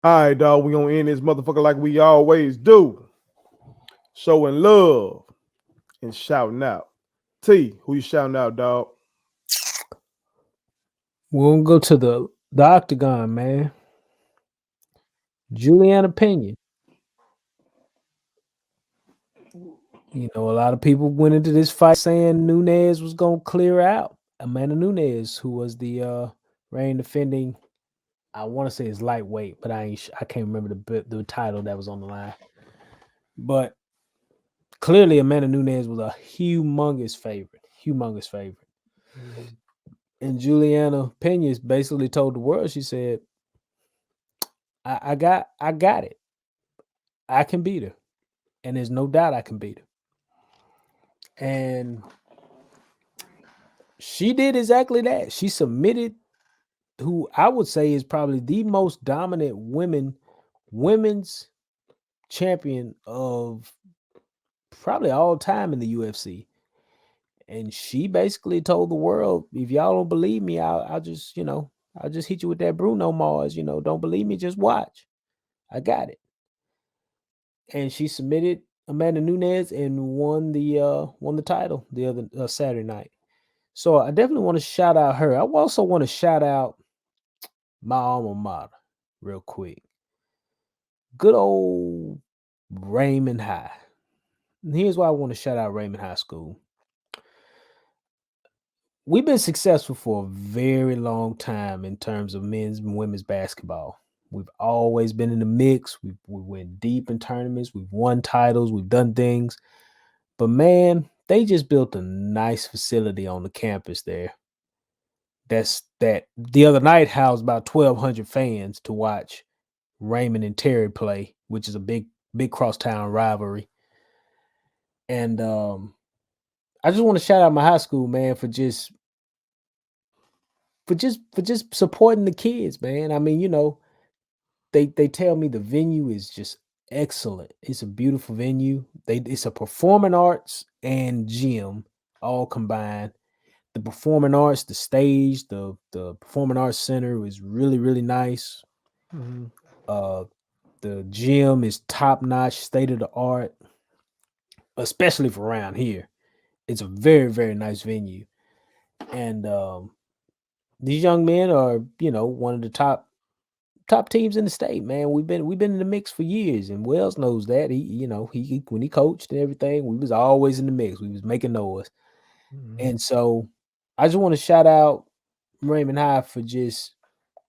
All right, dog. We gonna end this motherfucker like we always do. Showing love and shouting out. T, who you shouting out, dog? We're gonna go to the octagon, man. Julianna Pena. A lot of people went into this fight saying Nunez was gonna clear out. Amanda Nunez, who was the reign defending, I want to say it's lightweight, but I can't remember the title that was on the line. But clearly, Amanda Nunez was a humongous favorite. Mhm. And Juliana Pena basically told the world, she said, I got it. I can beat her. And there's no doubt I can beat her. And she did exactly that. She submitted who I would say is probably the most dominant women's champion of probably all time in the UFC. And she basically told the world, if y'all don't believe me, I'll just, I'll just hit you with that Bruno Mars. Don't believe me, just watch. I got it. And she submitted Amanda Nunez and won the title the other Saturday night. So I definitely want to shout out her. I also want to shout out my alma mater real quick. Good old Raymond High. And here's why I want to shout out Raymond High School. We've been successful for a very long time in terms of men's and women's basketball. We've always been in the mix. We went deep in tournaments. We've won titles. We've done things. But man, they just built a nice facility on the campus there. That the other night housed about 1,200 fans to watch Raymond and Terry play, which is a big crosstown rivalry. And I just want to shout out my high school, man, for just supporting the kids, man. I mean, they tell me the venue is just excellent. It's a beautiful venue. It's a performing arts and gym all combined. The performing arts, the stage, the performing arts center is really nice. Mhm. Uh, the gym is top notch, state of the art, especially for around here. It's a very nice venue, and these young men are one of the top teams in the state. Man, we've been in the mix for years, and Wells knows that. He when he coached and everything, we was always in the mix. We was making noise, Mhm. and so I just want to shout out Raymond High for just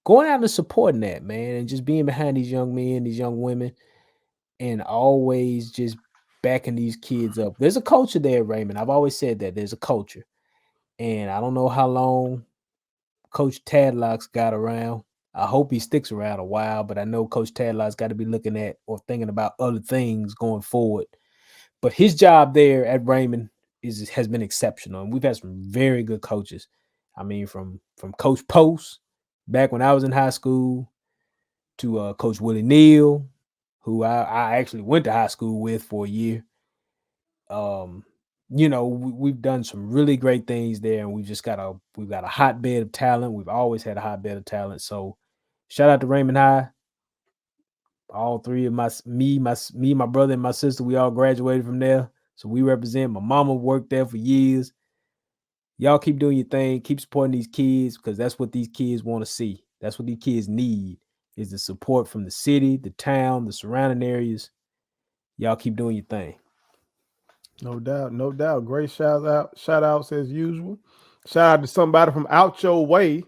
going out and supporting that, man, and just being behind these young men, these young women, and always just backing these kids up. There's a culture there, Raymond. I've always said that there's a culture, and I don't know how long Coach Tadlock's got around. I hope he sticks around a while, but I know Coach Tadlock's got to be looking at or thinking about other things going forward. But his job there at Raymond has been exceptional, and we've had some very good coaches. I mean, from Coach Post back when I was in high school to Coach Willie Neal, who I actually went to high school with for a year. Um, we've done some really great things there, and we've got a hotbed of talent. We've always had a hotbed of talent. So, shout out to Raymond High. All three of my brother, and my sister, we all graduated from there. So we represent. My mama worked there for years. Y'all keep doing your thing. Keep supporting these kids because that's what these kids want to see. That's what these kids need is the support from the city, the town, the surrounding areas. Y'all keep doing your thing. No doubt, no doubt. Great shout outs as usual. Shout out to somebody from out your way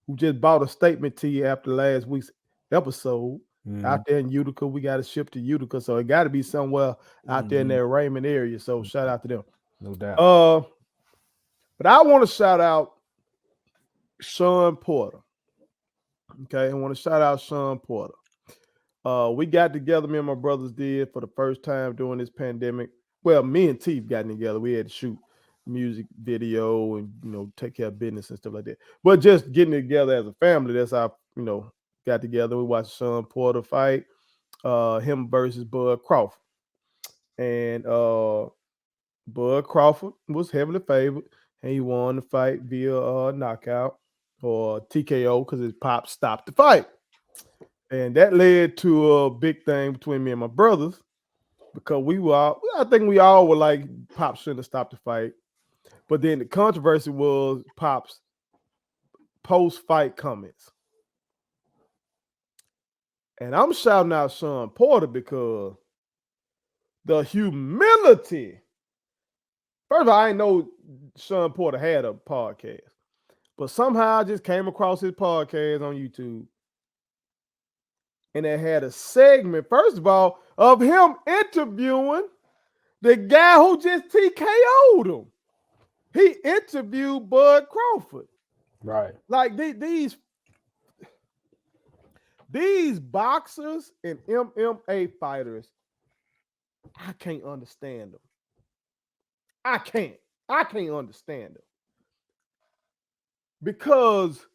who just bought a statement to you after last week's episode. Mm, Out there in Utica, we got to ship to Utica, so it got to be somewhere out there in mhm. that Raymond area. So shout out to them. No doubt. Uh, but I want to shout out Shawn Porter. Okay, I want to shout out Shawn Porter. We got together, me and my brothers did for the first time during this pandemic. Well, me and Teeth got together. We had to shoot music video and take care of business and stuff like that. But just getting together as a family, that's how got together. We watched Shawn Porter fight, him versus Bud Crawford, and Bud Crawford was heavily favored, and he won the fight via knockout or TKO because his pop stopped the fight. And that led to a big thing between me and my brothers because I think we all were like, Pops shouldn't have stopped the fight. But then the controversy was Pops post-fight comments. And I'm shouting out Shawn Porter because the humility. First of all, I didn't know Shawn Porter had a podcast. But somehow I just came across his podcast on YouTube. And it had a segment, first of all, of him interviewing the guy who just TKO'd him. He interviewed Bud Crawford. Right. Like these boxers and MMA fighters, I can't understand them. I can't understand them. Because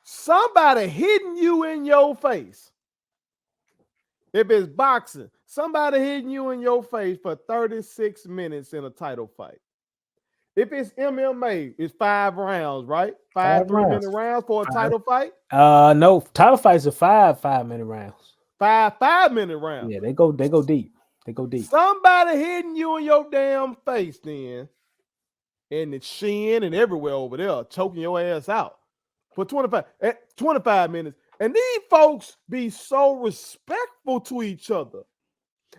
somebody hitting you in your face. If it's boxing, somebody hitting you in your face for 36 minutes in a title fight. If it's MMA, it's 5 rounds, right? 5 3-minute rounds for a title fight. No, title fights are 5-minute rounds. 5 5-minute rounds. Yeah, they go deep. They go deep. Somebody hitting you in your damn face, then, and the shin and everywhere over there, choking your ass out for 25 minutes. And these folks be so respectful to each other.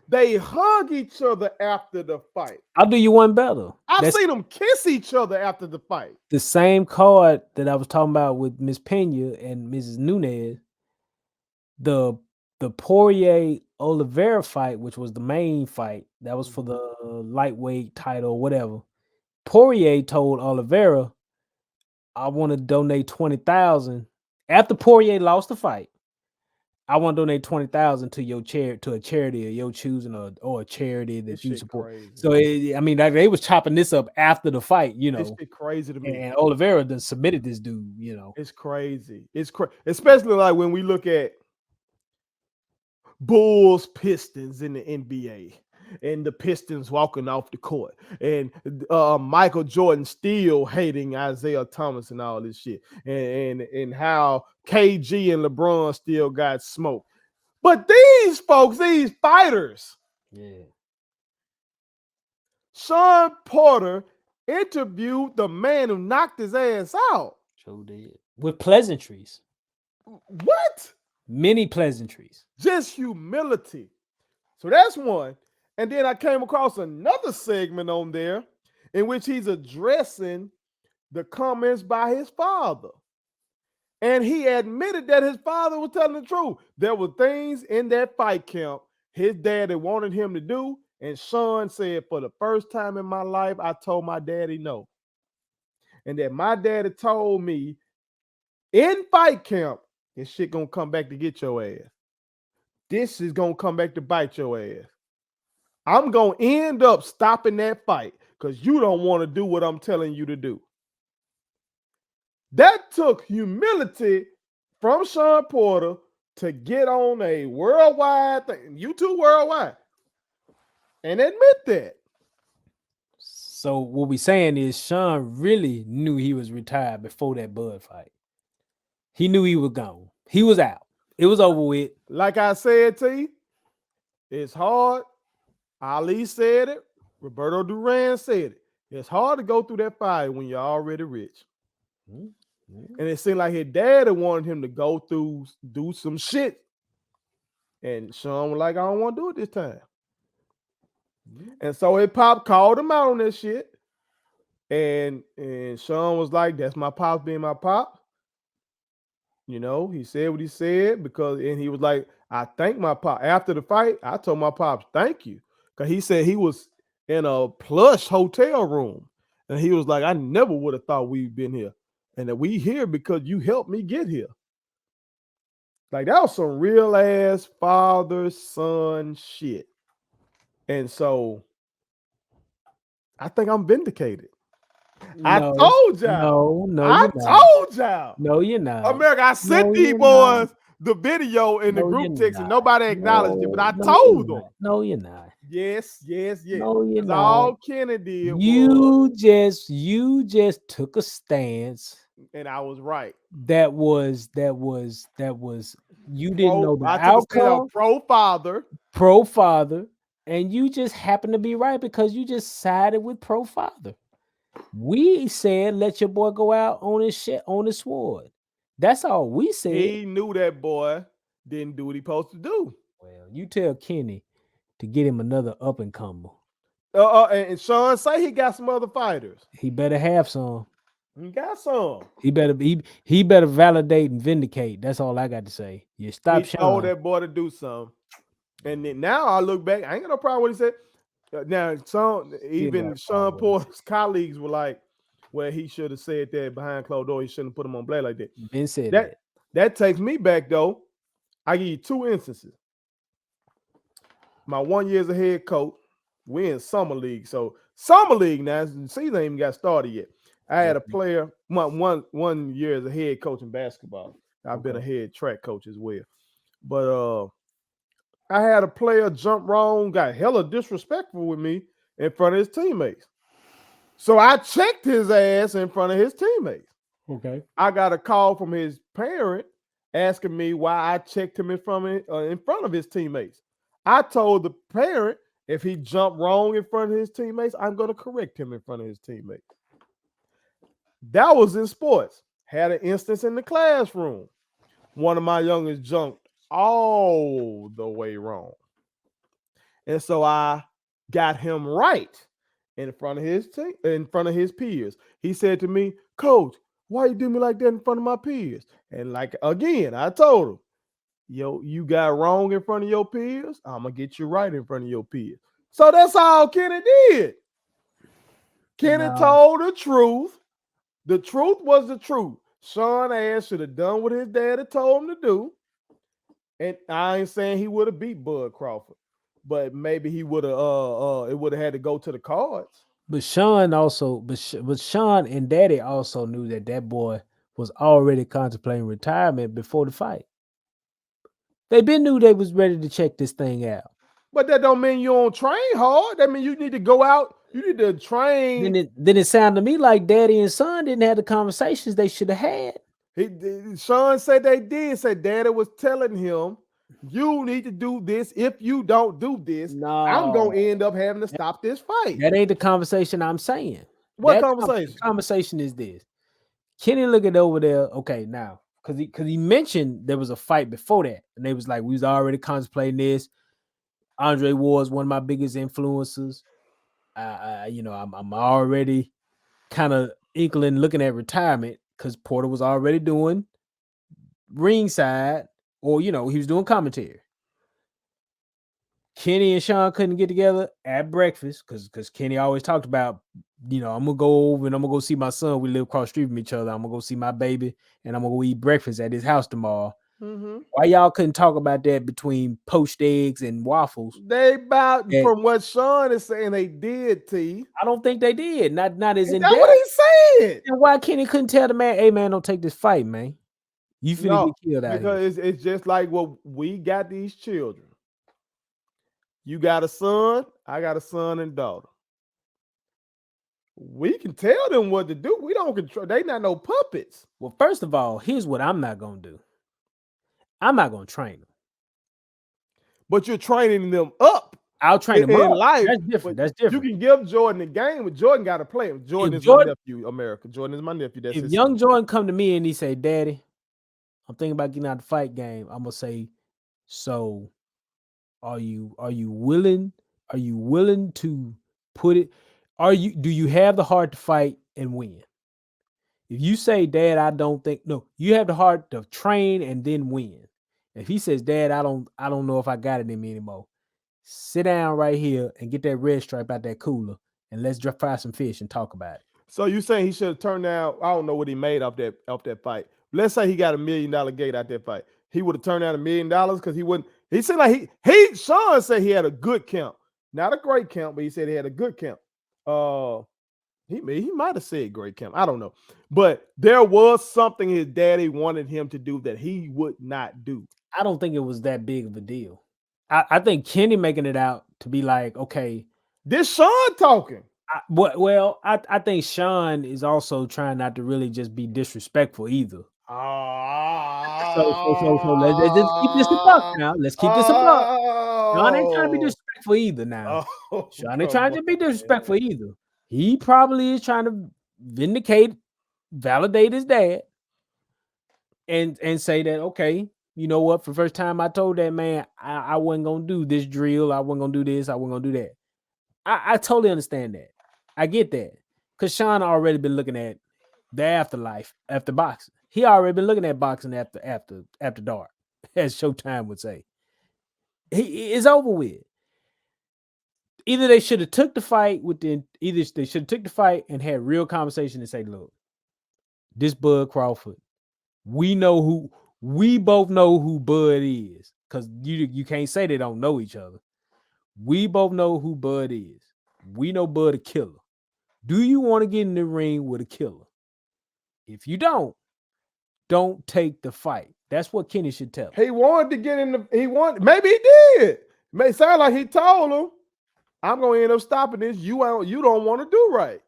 They hug each other after the fight. I'll do you one better. I've seen them kiss each other after the fight. The same card that I was talking about with Miss Pena and Mrs. Nunez, the Poirier Oliveira fight, which was the main fight, that was for the lightweight title, whatever. Poirier told Oliveira, I want to donate 20,000. After Poirier lost the fight, I want to donate 20,000 to your to a charity of your choosing, or a charity that you support. Crazy. So they was chopping this up after the fight, This shit crazy to me. And Oliveira then submitted this dude, It's crazy. It's crazy, especially like when we look at Bulls Pistons in the NBA. And the Pistons walking off the court, and Michael Jordan still hating Isaiah Thomas and all this shit, and how KG and LeBron still got smoked. But these folks, these fighters, Shawn Porter interviewed the man who knocked his ass out. Sure did. With pleasantries. What? Many pleasantries. Just humility. So that's one. And then I came across another segment on there in which he's addressing the comments by his father. And he admitted that his father was telling the truth. There were things in that fight camp his daddy wanted him to do. And Shawn said, for the first time in my life, I told my daddy no. And that my daddy told me in fight camp, this shit gonna come back to get your ass. This is gonna come back to bite your ass. I'm going to end up stopping that fight because you don't want to do what I'm telling you to do. That took humility from Shawn Porter to get on a worldwide thing, YouTube worldwide, and admit that. So what we're saying is Shawn really knew he was retired before that Bud fight. He knew he was gone. He was out. It was over with. Like I said to you, it's hard. Ali said it. Roberto Duran said it. It's hard to go through that fire when you're already rich. Mm-hmm. And it seemed like his dad wanted him to go through, do some shit. And Shawn was like, I don't want to do it this time. Mm-hmm. And so his pop called him out on that shit. And Shawn was like, that's my pops being my pop. He said what he said and he was like, I thank my pop. After the fight, I told my pops, thank you. Because he said he was in a plush hotel room. And he was like, I never would have thought we'd been here. And that we here because you helped me get here. Like, that was some real ass father-son shit. And so, I think I'm vindicated. No, I told y'all. I told y'all. No, you're not. America, I sent these boys the video in the group text and nobody acknowledged it, but I told them. No, you're not. Yes. No, you're not. All Kennedy did. You just took a stance and I was right. That was you didn't know the I took a stand on outcome, pro father. pro father, and you just happened to be right because you just sided with pro father. We said let your boy go out on his shit on his sword. That's all we said. He knew that boy didn't do what he supposed to do. Well, you tell Kenny to get him another up and comer. And Shawn say he got some other fighters. He better have some. He got some. He better validate and vindicate. That's all I got to say. You stop He told Shawn. that boy to do something. And then now I look back, I ain't got no problem with what he said. Now, even Shawn Porter's colleagues were like, well, he should have said that behind closed doors. He shouldn't put him on blast like that. Ben said that. That takes me back, though. I give you 2 instances. My 1 year as a head coach, we in summer league. So summer league now, the season ain't even got started yet. I had a player, one year as a head coach in basketball. I've been a head track coach as well. But I had a player jump wrong, got hella disrespectful with me in front of his teammates. So I checked his ass in front of his teammates. Okay. I got a call from his parent asking me why I checked him in front of his teammates. I told the parent if he jumped wrong in front of his teammates, I'm going to correct him in front of his teammates. That was in sports. Had an instance in the classroom. One of my youngest jumped all the way wrong. And so I got him right in front of his team, in front of his peers. He said to me, Coach, why you do me like that in front of my peers? And like again, I told him, yo, you got wrong in front of your peers. I'm gonna get you right in front of your peers. So that's all Kenny did. Kenny told the truth. The truth was the truth. Shawn ass should have done what his daddy told him to do. And I ain't saying he would have beat Bud Crawford, but maybe he would have it would have had to go to the cards. But Shawn also, but Shawn and Daddy also knew that boy was already contemplating retirement before the fight. They been knew they was ready to check this thing out. But that don't mean you don't train hard. That mean you need to go out. You need to train. Then it sounded to me like Daddy and son didn't have the conversations they should have had. Shawn said they did. Said Daddy was telling him, you need to do this. If you don't do this, I'm gonna end up having to stop this fight. That ain't the conversation I'm saying. What conversation? Conversation is this. Kenny looking over there. Okay, now because he mentioned there was a fight before that, and they was like, we was already contemplating this. Andre Ward's one of my biggest influencers. I'm already kind of inkling looking at retirement because Porter was already doing ringside, or he was doing commentary. Kenny and Shawn couldn't get together at breakfast because Kenny always talked about, I'm gonna go over and I'm gonna go see my son. We live across the street from each other. I'm gonna go see my baby and I'm gonna go eat breakfast at his house tomorrow. Mm-hmm. Why y'all couldn't talk about that between poached eggs and waffles? They from what Shawn is saying, they did. I don't think they did. Not as in depth. That's what he said. And why Kenny couldn't tell the man, hey man, don't take this fight, man. You finna get killed out here. Because it's just like what we got these children. You got a son, I got a son and daughter. We can tell them what to do. We don't control. They not no puppets. Well, first of all, here's what I'm not gonna do. I'm not gonna train them. But you're training them up. I'll train them in up. life. That's different. That's different. You can give Jordan the game, but Jordan got to play him. Jordan is my nephew, America. Jordan is my nephew. That's if his young son. Jordan come to me and he say, Daddy, I'm thinking about getting out the fight game, I'm gonna say, so are you willing? Are you willing to put it? Do you have the heart to fight and win? If you say, Dad, I don't think, no, you have the heart to train and then win. If he says, Dad, I don't know if I got it in me anymore, sit down right here and get that red stripe out that cooler and let's fry some fish and talk about it. So you saying he should have turned down? I don't know what he made off that fight. Let's say he got $1 million gate out that fight. He would have turned down $1 million because he wouldn't. He said like Shawn said he had a good count, not a great count, but he said he had a good count. He might have said great count. I don't know, but there was something his daddy wanted him to do that he would not do. I don't think it was that big of a deal. I think Kenny making it out to be like, okay, this Shawn talking. I think Shawn is also trying not to really just be disrespectful either. So let's just keep this a buck Ah, now. Let's keep this a buck. Shawn ain't trying to be oh, disrespectful either now. oh, Shawn ain't come trying on, to be disrespectful man. either. He probably is trying to validate his dad, and say that, okay, you know what? For the first time, I told that man I wasn't gonna do this drill. I wasn't gonna do this. I wasn't gonna do that. I totally understand that. I get that. Because Shawn already been looking at the afterlife after boxing. He already been looking at boxing after dark, as Showtime would say. He is over with. Either they should have took the fight either they should have took the fight and had real conversation and say, look, this Bud Crawford, we both know who Bud is. Because you can't say they don't know each other. We both know who Bud is. We know Bud a killer. Do you want to get in the ring with a killer? If you don't take the fight. That's what Kenny should tell him. He wanted to get in the. He wanted. Maybe he did. May sound like he told him, "I'm going to end up stopping this. You don't want to do right."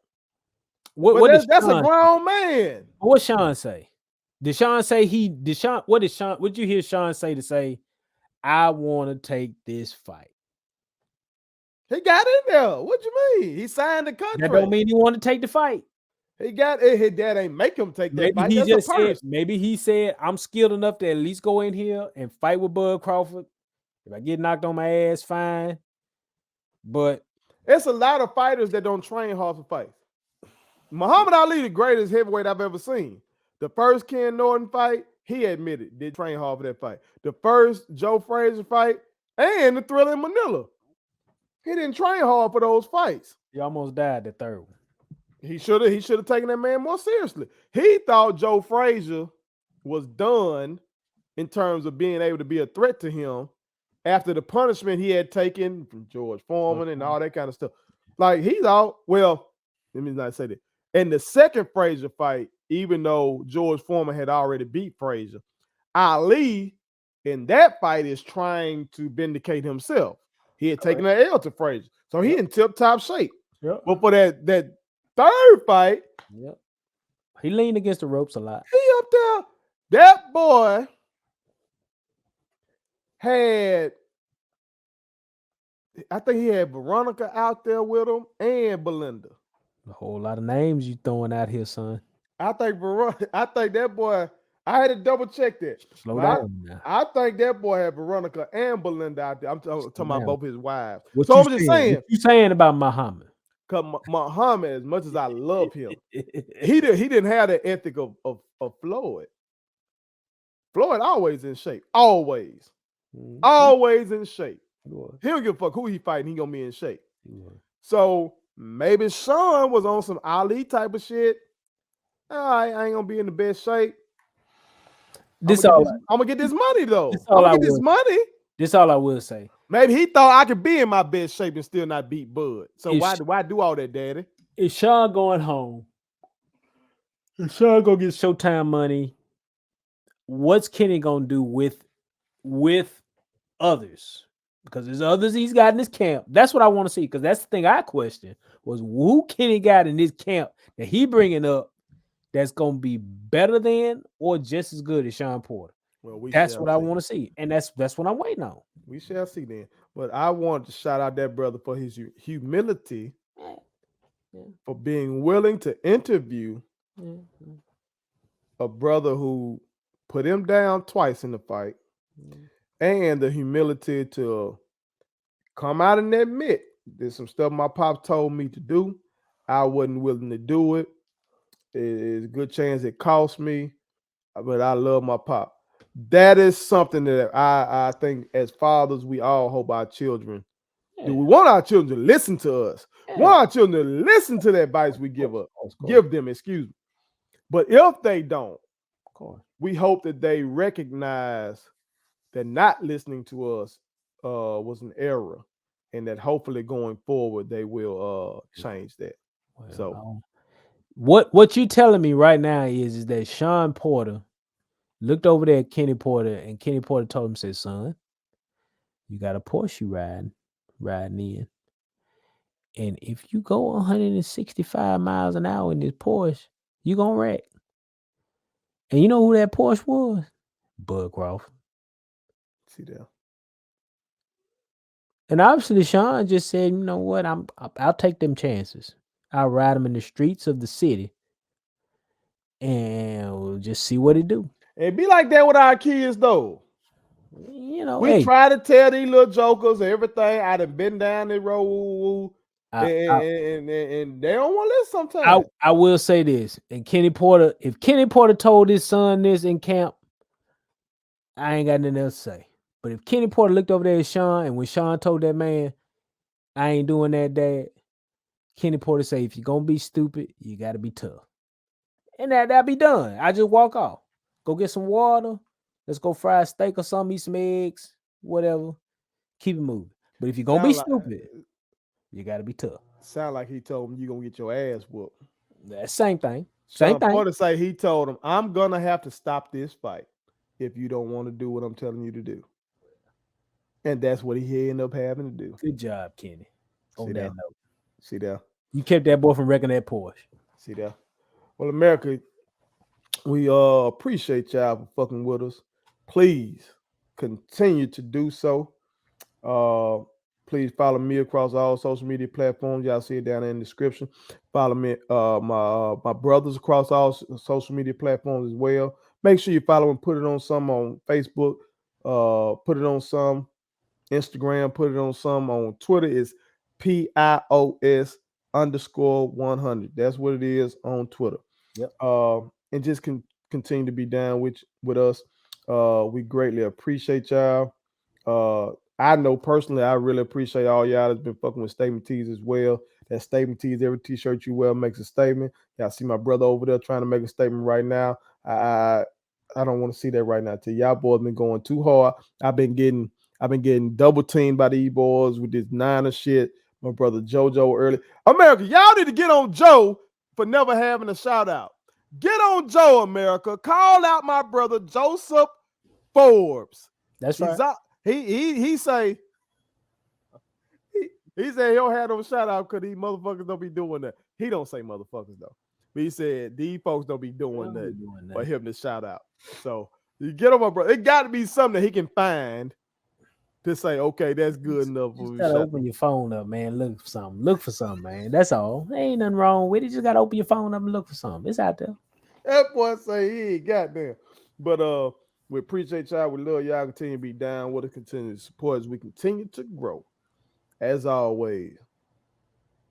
But What did that's a Shawn? grown man. What Shawn say? Did Shawn say did Shawn? What did Shawn? What did you hear Shawn say to say? I want to take this fight. He got in there. What you mean? He signed the That don't contract. mean he want to take the fight. He got it. His dad ain't make him take that Maybe fight. he That's a just said. purse. Maybe he said, I'm skilled enough to at least go in here and fight with Bud Crawford. If I get knocked on my ass, fine. But It's a lot of fighters that don't train hard for fights. Muhammad Ali, the greatest heavyweight I've ever seen. The first Ken Norton fight, he admitted did train hard for that fight. The first Joe Frazier fight and the Thriller in Manila, he didn't train hard for those fights. he almost died the third one. He should have taken that man more seriously. He thought Joe Frazier was done in terms of being able to be a threat to him after the punishment he had taken from George Foreman and all that kind of stuff. Like he's out. Well, let me not say that. In the second Frazier fight, even though George Foreman had already beat Frazier, Ali in that fight is trying to vindicate himself. He had taken an L to Frazier, so he in tip-top shape. Yep. But for that third fight, Yep. He leaned against the ropes a lot. he up there. That boy had, I think he had Veronica out there with him and Belinda. A whole lot of names you throwing out here, son. I think that boy, I had to double check that. Slow down now. I think that boy had Veronica and Belinda out there. I'm talking about both his wives. What So you I'm just saying? saying, What you saying about Muhammad? because Muhammad, as much as I love him, he didn't have the ethic of Floyd. Floyd always in shape. Always. Always in shape. He don't give a fuck who he fighting. He gonna be in shape. So maybe Shawn was on some Ali type of shit. All right, I ain't gonna be in the best shape. I'm gonna get this money though. I'm gonna get this money. This all I will say. Maybe he thought I could be in my best shape and still not beat Bud. So why do all that, Daddy? Is Shawn going home? Is Shawn gonna get Showtime money? What's Kenny gonna do with others? Because there's others he's got in his camp. That's what I want to see. Because that's the thing I question was who Kenny got in his camp that he bringing up that's gonna be better than or just as good as Shawn Porter. Well, that's what I want to see, and that's what I'm waiting on. We shall see then. But I want to shout out that brother for his humility, for being willing to interview a brother who put him down twice in the fight, and the humility to come out and admit there's some stuff my pop told me to do. I wasn't willing to do it. It's a good chance it cost me, but I love my pop. That is something that I think as fathers, we all hope our children do. We want our children to listen to us. We want our children to listen to the advice we give them, excuse me. But if they don't, we hope that they recognize that not listening to us was an error, and that hopefully going forward they will change that. So what you telling me right now is that Shawn Porter looked over there at Kenny Porter, and Kenny Porter told him, said, son, you got a Porsche riding in. And if you go 165 miles an hour in this Porsche, you gonna wreck. And you know who that Porsche was? Bud Crawford. See there. And obviously, Shawn just said, you know what? I'll take them chances. I'll ride them in the streets of the city, and we'll just see what it do. It be like that with our kids though. You know, We hey, try to tell these little jokers everything. I done been down the road, I, and they don't want to listen sometimes. I will say this. And Kenny Porter, if Kenny Porter told his son this in camp, I ain't got nothing else to say. But if Kenny Porter looked over there at Shawn, and when Shawn told that man, I ain't doing that, Dad, Kenny Porter say, if you're gonna be stupid, you gotta be tough. And that'll be done. I just walk off. Go get some water. Let's go fry a steak or something, eat some eggs, whatever. Keep it moving. But if you're gonna be stupid, you gotta be tough. Sound like he told him you gonna get your ass whooped. That same thing. Shawn Porter say he told him, I'm gonna have to stop this fight if you don't want to do what I'm telling you to do. And that's what he ended up having to do. Good job, Kenny. On that note. See there. You kept that boy from wrecking that Porsche. See there. Well, America, we appreciate y'all for fucking with us. Please continue to do so. Please follow me across all social media platforms. Y'all see it down in the description. Follow me, my brothers across all social media platforms as well. Make sure you follow and put it on some on Facebook. Put it on some Instagram. Put it on some on Twitter. It's PIOS_100. That's what it is on Twitter. Yep. And just continue to be down with us. We greatly appreciate y'all. I know personally, I really appreciate all y'all that's been fucking with statement tees as well. That statement tees, every t-shirt you wear makes a statement. Y'all see my brother over there trying to make a statement right now. I don't want to see that right now. Till y'all boys been going too hard. I've been getting double teamed by these boys with this Niner shit. My brother JoJo early. America, y'all need to get on Joe for never having a shout out. Get on Joe, America. Call out my brother Joseph Forbes. That's right. He say he said he'll have no shout out because these motherfuckers don't be doing that. He don't say motherfuckers though. But he said these folks don't be doing that for him to shout out. So you get on my brother. It got to be something that he can find to say, okay, that's good enough. You gotta open your phone up, man. Look for something. Look for something, man. That's all. There ain't nothing wrong with it. You just gotta open your phone up and look for something. It's out there. That boy say he ain't got there. But we appreciate y'all. We love y'all. Continue to be down with us. Continue to support as we continue to grow. As always,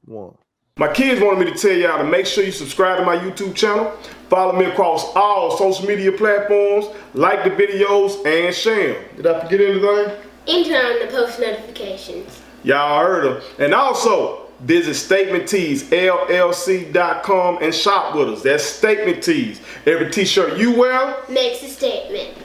one. My kids wanted me to tell y'all to make sure you subscribe to my YouTube channel. Follow me across all social media platforms. Like the videos and share them. Did I forget anything? And turn on the post notifications. Y'all heard them. And also, visit Statement Tees, LLC.com and shop with us. That's Statement Tees. Every t-shirt you wear makes a statement.